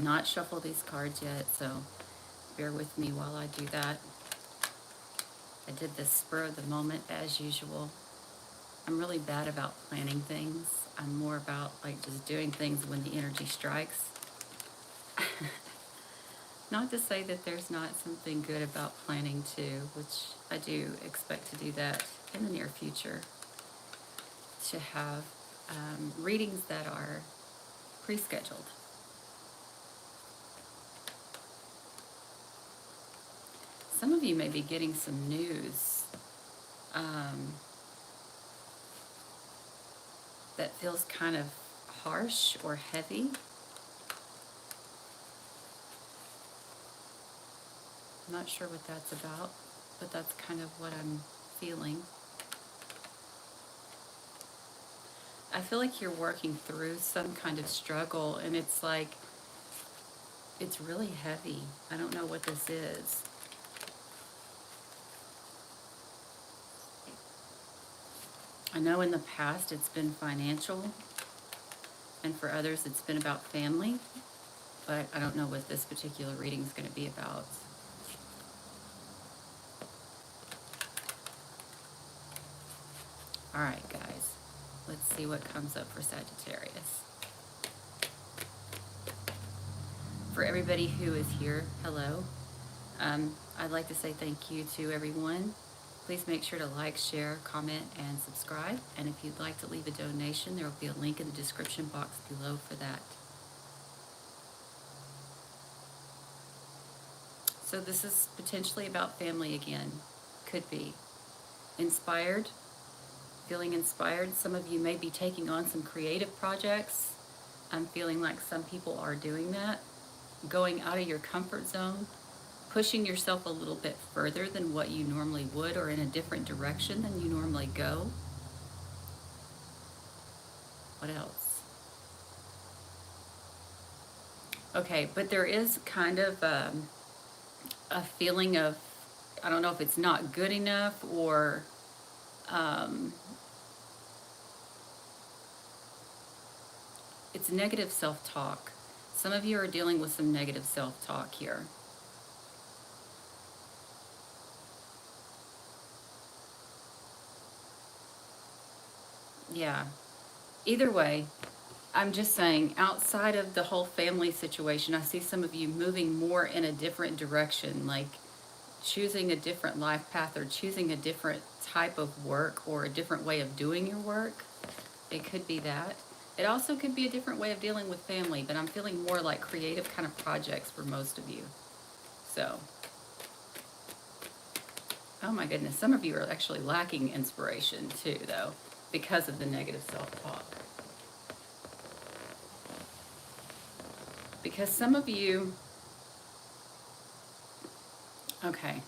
not shuffle these cards yet, so bear with me while I do that. I did this spur of the moment as usual. I'm really bad about planning things. I'm more about like just doing things when the energy strikes. Not to say that there's not something good about planning too, which I do expect to do that in the near future, to have readings that are pre-scheduled. Some of you may be getting some news that feels kind of harsh or heavy. I'm not sure what that's about, but that's kind of what I'm feeling. I feel like you're working through some kind of struggle, and it's like, it's really heavy. I don't know what this is. I know in the past it's been financial, and for others it's been about family, but I don't know what this particular reading is going to be about. All right, guys, let's see what comes up for Sagittarius. For everybody who is here, hello. I'd like to say thank you to everyone. Please make sure to like, share, comment, and subscribe. And if you'd like to leave a donation, there will be a link in the description box below for that. So this is potentially about family again. Could be. Inspired. Feeling inspired. Some of you may be taking on some creative projects. I'm feeling like some people are doing that. Going out of your comfort zone. Pushing yourself a little bit further than what you normally would, or in a different direction than you normally go. What else? Okay, but there is kind of a feeling of, I don't know if it's not good enough, or it's negative self-talk. Some of you are dealing with some negative self-talk here. Yeah. Either way, I'm just saying, outside of the whole family situation, I see some of you moving more in a different direction, like choosing a different life path, or choosing a different type of work, or a different way of doing your work. It could be that. It also could be a different way of dealing with family, but I'm feeling more like creative kind of projects for most of you. So, oh my goodness, some of you are actually lacking inspiration too, though, because of the negative self-talk. Because some of you, okay,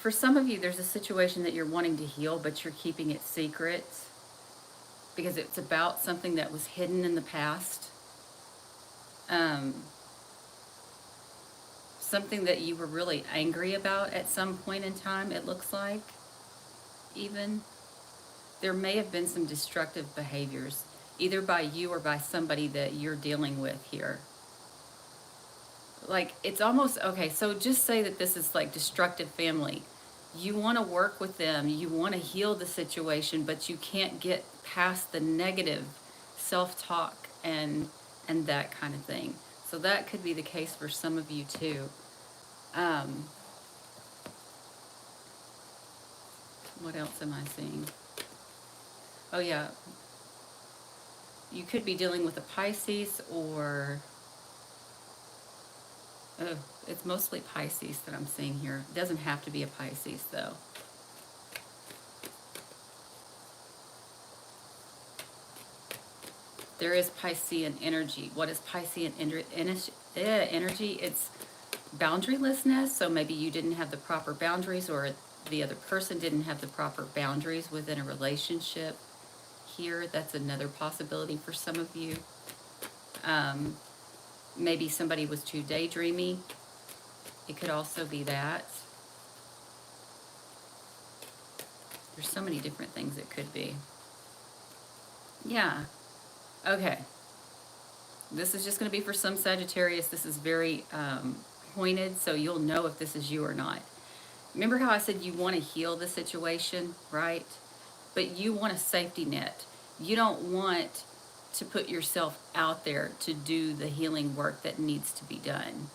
for some of you, there's a situation that you're wanting to heal, but you're keeping it secret because it's about something that was hidden in the past. Something that you were really angry about at some point in time, it looks like. Even there may have been some destructive behaviors, either by you or by somebody that you're dealing with here. Like, it's almost, okay, so just say that this is like destructive family. You want to work with them, you want to heal the situation, but you can't get past the negative self-talk and that kind of thing. So that could be the case for some of you too. What else am I seeing? Oh yeah, you could be dealing with a Pisces, or it's mostly Pisces that I'm seeing here. It doesn't have to be a Pisces though. There is Piscean energy. What is Piscean energy? It's boundarylessness. So maybe you didn't have the proper boundaries, or the other person didn't have the proper boundaries within a relationship. Here, that's another possibility for some of you. Maybe somebody was too daydreamy. It could also be that. There's so many different things it could be. Yeah. Okay. This is just going to be for some Sagittarius. This is very pointed, so you'll know if this is you or not. Remember how I said you want to heal the situation, right? But you want a safety net. You don't want to put yourself out there to do the healing work that needs to be done.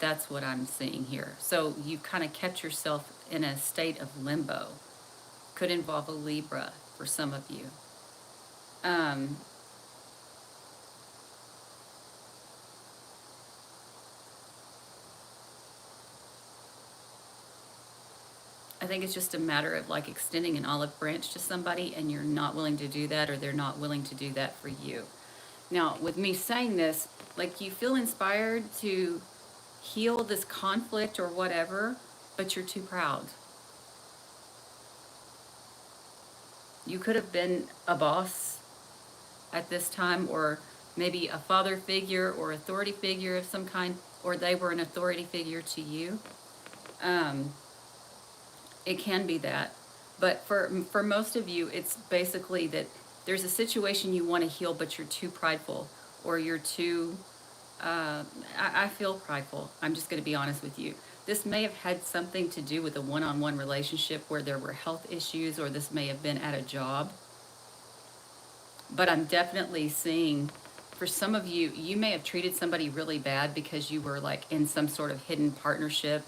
That's what I'm seeing here. So you kind of kept yourself in a state of limbo. Could involve a Libra for some of you. Um, I think it's just a matter of like extending an olive branch to somebody and you're not willing to do that, or they're not willing to do that for you. Now, with me saying this, like you feel inspired to heal this conflict or whatever, but you're too proud. You could have been a boss at this time, or maybe a father figure or authority figure of some kind, or they were an authority figure to you. Um, it can be that. But for most of you, it's basically that there's a situation you want to heal, but you're too prideful, or you're too, I feel prideful. I'm just going to be honest with you. This may have had something to do with a one-on-one relationship where there were health issues, or this may have been at a job. But I'm definitely seeing, for some of you, you may have treated somebody really bad because you were like in some sort of hidden partnership,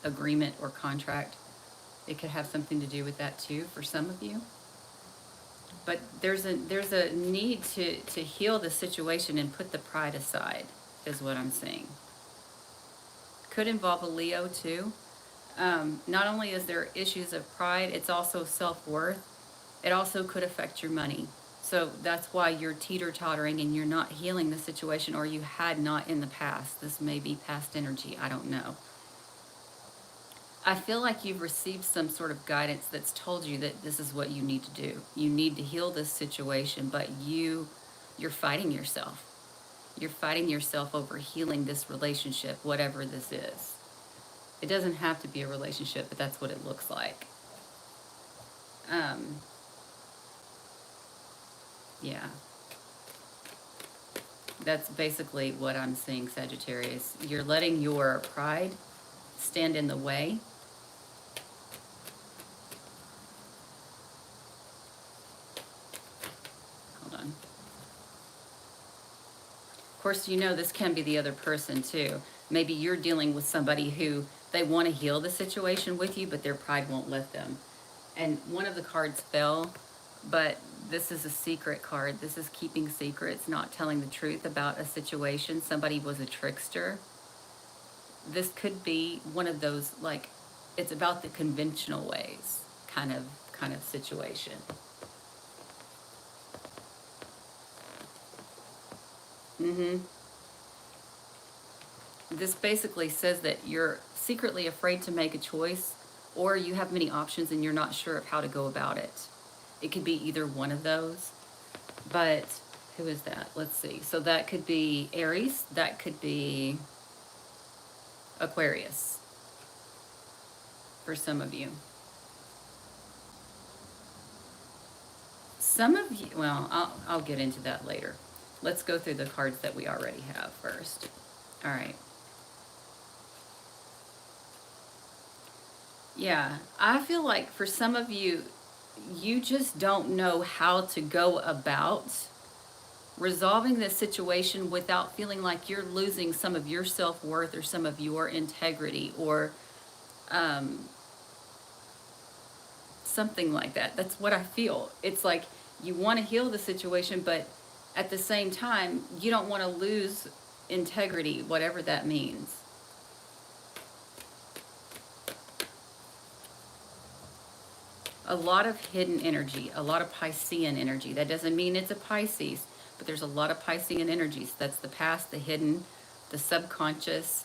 agreement, or contract. It could have something to do with that too for some of you. But there's a need to heal the situation and put the pride aside, is what I'm seeing. Could involve a Leo too. Not only is there issues of pride, it's also self-worth. It also could affect your money. So that's why you're teeter-tottering and you're not healing the situation, or you had not in the past. This may be past energy, I don't know. I feel like you've received some sort of guidance that's told you that this is what you need to do. You need to heal this situation, but you're fighting yourself. You're fighting yourself over healing this relationship, whatever this is. It doesn't have to be a relationship, but that's what it looks like. Yeah. That's basically what I'm seeing, Sagittarius. You're letting your pride stand in the way. Hold on. Of course, you know this can be the other person too. Maybe you're dealing with somebody who they want to heal the situation with you, but their pride won't let them. And one of the cards fell, but this is a secret card. This is keeping secrets, not telling the truth about a situation. Somebody was a trickster. This could be one of those, like, it's about the conventional ways kind of situation. This basically says that you're secretly afraid to make a choice, or you have many options and you're not sure of how to go about it. It could be either one of those. But who is that? Let's see. So that could be Aries. That could be Aquarius for some of you. Some of you, well, I'll get into that later. Let's go through the cards that we already have first. All right. Yeah, I feel like for some of you, you just don't know how to go about resolving this situation without feeling like you're losing some of your self-worth or some of your integrity, or something like that. That's what I feel. It's like you want to heal the situation, but at the same time, you don't want to lose integrity, whatever that means. A lot of hidden energy, a lot of Piscean energy. That doesn't mean it's a Pisces, but there's a lot of Piscean energies. That's the past, the hidden, the subconscious,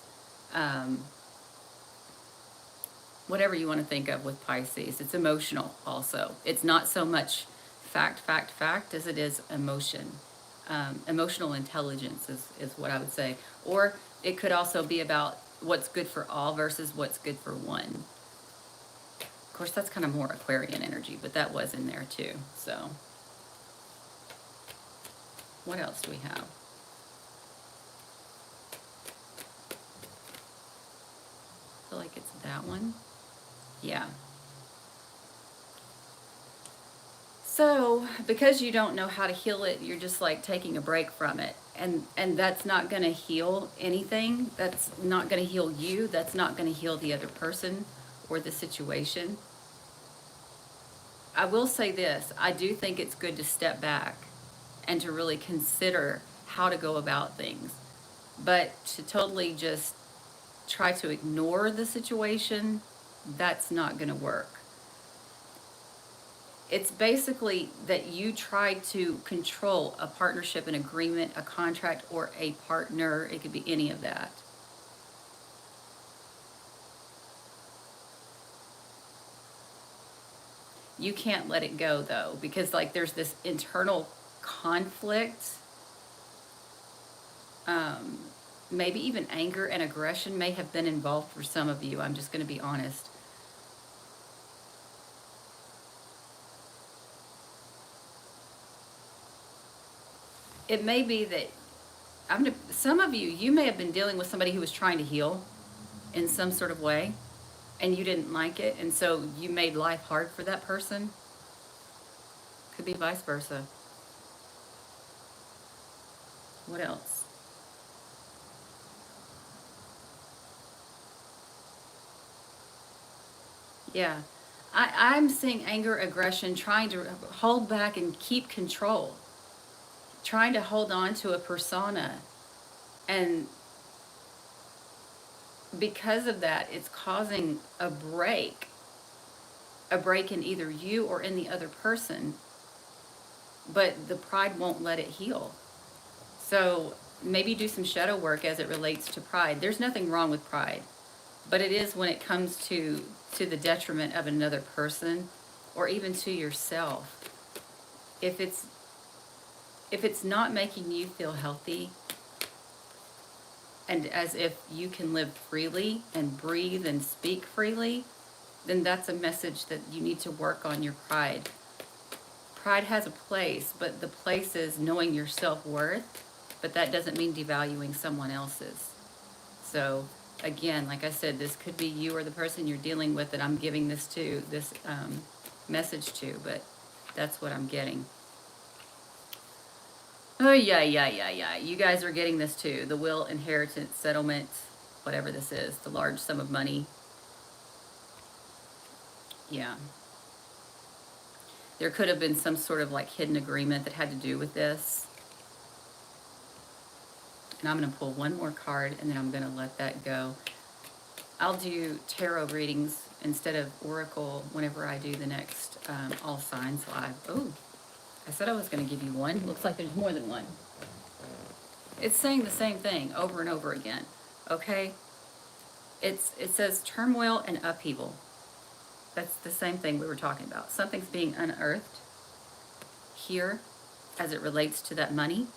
whatever you want to think of with Pisces. It's emotional also. It's not so much fact as it is emotion. Emotional intelligence is what I would say. Or it could also be about what's good for all versus what's good for one. Of course, that's kind of more Aquarian energy, but that was in there too. So, what else do we have? like it's that one. Yeah. So, because you don't know how to heal it, you're just like taking a break from it. And that's not going to heal anything. That's not going to heal you. That's not going to heal the other person or the situation. I will say this, I do think it's good to step back and to really consider how to go about things. But to totally just try to ignore the situation, that's not going to work. It's basically that you try to control a partnership, an agreement, a contract, or a partner. It could be any of that. You can't let it go though, because like there's this internal conflict. Maybe even anger and aggression may have been involved for some of you. I'm just going to be honest. It may be that some of you, you may have been dealing with somebody who was trying to heal in some sort of way, and you didn't like it, and so you made life hard for that person. Could be vice versa. What else? Yeah. I'm seeing anger, aggression, trying to hold back and keep control, trying to hold on to a persona. And because of that, it's causing a break in either you or in the other person, but the pride won't let it heal. So maybe do some shadow work as it relates to pride. There's nothing wrong with pride, but it is when it comes to the detriment of another person or even to yourself. If it's not making you feel healthy and as if you can live freely and breathe and speak freely, then that's a message that you need to work on your pride. Pride has a place, but the place is knowing your self-worth, but that doesn't mean devaluing someone else's. So again, like I said, this could be you or the person you're dealing with that I'm giving this message to, but that's what I'm getting. Oh, yeah. You guys are getting this too. The will, inheritance, settlement, whatever this is, the large sum of money. Yeah. There could have been some sort of like hidden agreement that had to do with this. And I'm going to pull one more card and then I'm going to let that go. I'll do tarot readings instead of oracle whenever I do the next All Signs Live. Oh, I said I was going to give you one. Looks like there's more than one. It's saying the same thing over and over again. Okay? It says turmoil and upheaval. That's the same thing we were talking about. Something's being unearthed here as it relates to that money.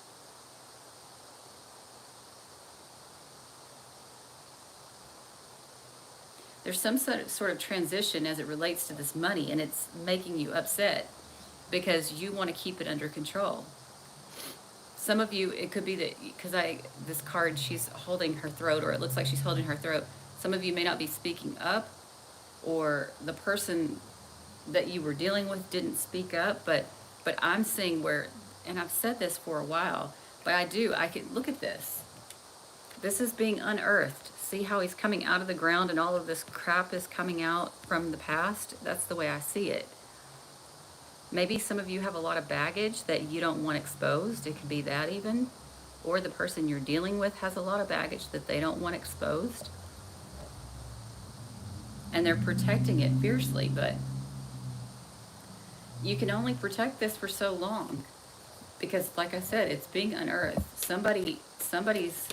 There's some sort of transition as it relates to this money, and it's making you upset because you want to keep it under control. Some of you, it could be that, because this card, she's holding her throat, or it looks like she's holding her throat. Some of you may not be speaking up, or the person that you were dealing with didn't speak up, but I'm seeing where, and I've said this for a while, but I can look at this. This is being unearthed. See how he's coming out of the ground and all of this crap is coming out from the past? That's the way I see it. Maybe some of you have a lot of baggage that you don't want exposed. It could be that even. Or the person you're dealing with has a lot of baggage that they don't want exposed. And they're protecting it fiercely, but you can only protect this for so long. Because like I said, it's being unearthed. Somebody's,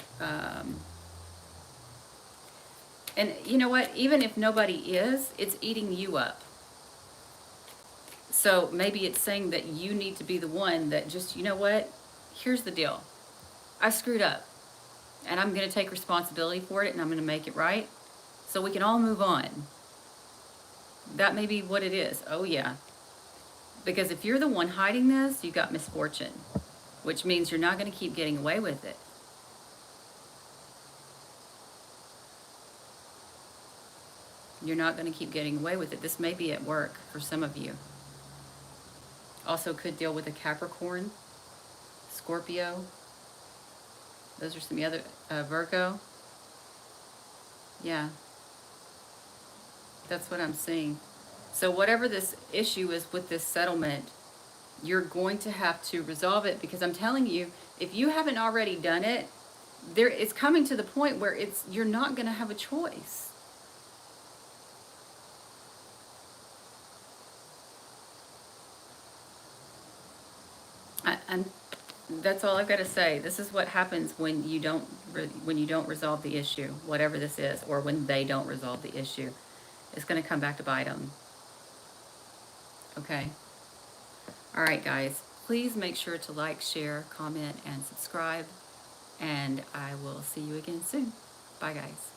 and you know what? Even if nobody is, it's eating you up. So maybe it's saying that you need to be the one that just, you know what? Here's the deal. I screwed up. And I'm going to take responsibility for it and I'm going to make it right. So we can all move on. That may be what it is. Oh, yeah. Because if you're the one hiding this, you've got misfortune. Which means you're not going to keep getting away with it. You're not going to keep getting away with it. This may be at work for some of you. Also could deal with a Capricorn, Scorpio. Those are some other, Virgo. Yeah, that's what I'm seeing. So whatever this issue is with this settlement, you're going to have to resolve it, because I'm telling you, if you haven't already done it, it's coming to the point where you're not going to have a choice. And that's all I've got to say. This is what happens when you don't resolve the issue, whatever this is, or when they don't resolve the issue. It's going to come back to bite them. Okay. All right, guys. Please make sure to like, share, comment, and subscribe. And I will see you again soon. Bye, guys.